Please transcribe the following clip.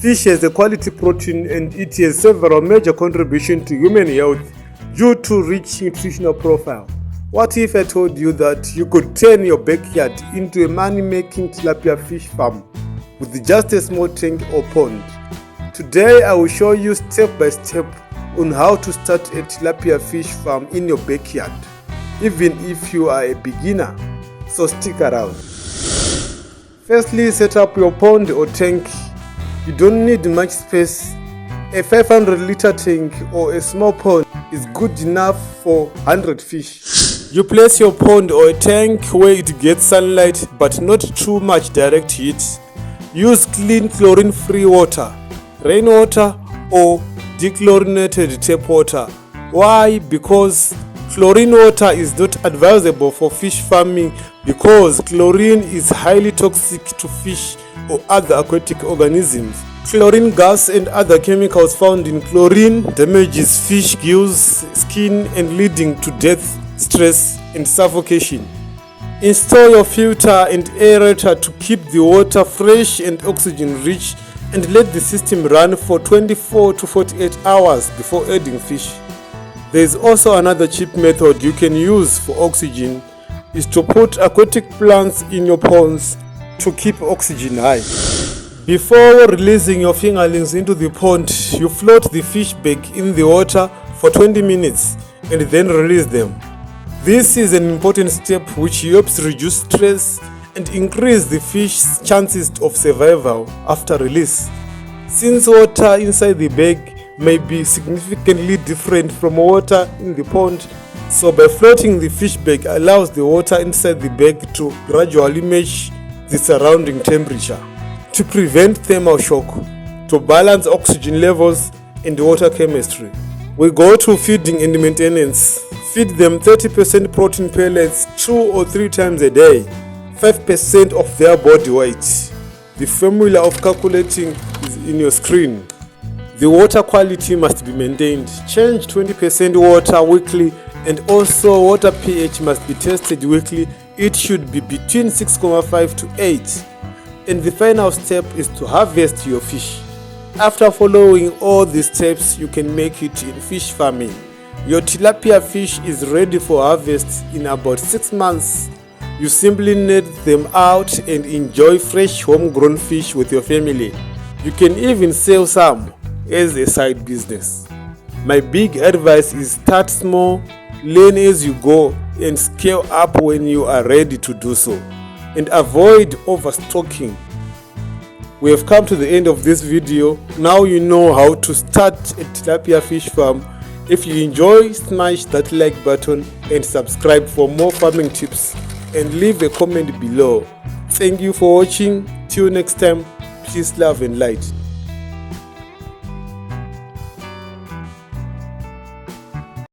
Fish has a quality protein and it has several major contributions to human health due to rich nutritional profile. What if I told you that you could turn your backyard into a money-making tilapia fish farm with just a small tank or pond? Today I will show you step by step on how to start a tilapia fish farm in your backyard, even if you are a beginner, so stick around. Firstly, set up your pond or tank. You don't need much space. A 500-liter tank or a small pond is good enough for 100 fish. You place your pond or a tank where it gets sunlight but not too much direct heat. Use clean chlorine-free water, rainwater or dechlorinated tap water. Why? Because chlorine water is not advisable for fish farming because chlorine is highly toxic to fish or other aquatic organisms. Chlorine gas and other chemicals found in chlorine damages fish gills, skin and leading to death, stress and suffocation. Install your filter and aerator to keep the water fresh and oxygen rich and let the system run for 24 to 48 hours before adding fish. There is also another cheap method you can use for oxygen is to put aquatic plants in your ponds to keep oxygen high. Before releasing your fingerlings into the pond, you float the fish back in the water for 20 minutes and then release them. This is an important step which helps reduce stress and increase the fish's chances of survival after release. Since water inside the bag may be significantly different from water in the pond, so by floating the fish bag allows the water inside the bag to gradually match the surrounding temperature to prevent thermal shock, to balance oxygen levels and water chemistry. We go to feeding and maintenance. Feed them 30% protein pellets 2 or 3 times a day, 5% of their body weight. The formula of calculating is in your screen. The water quality must be maintained. Change 20% water weekly and also water pH must be tested weekly. It should be between 6.5 to 8. And the final step is to harvest your fish. After following all these steps, you can make it in fish farming. Your tilapia fish is ready for harvest in about 6 months. You simply net them out and enjoy fresh homegrown fish with your family. You can even sell some as a side business. My big advice is start small, learn as you go and scale up when you are ready to do so. And avoid overstocking. We have come to the end of this video. Now you know how to start a tilapia fish farm. If you enjoy, smash that like button and subscribe for more farming tips and leave a comment below. Thank you for watching. Till next time, peace, love and light.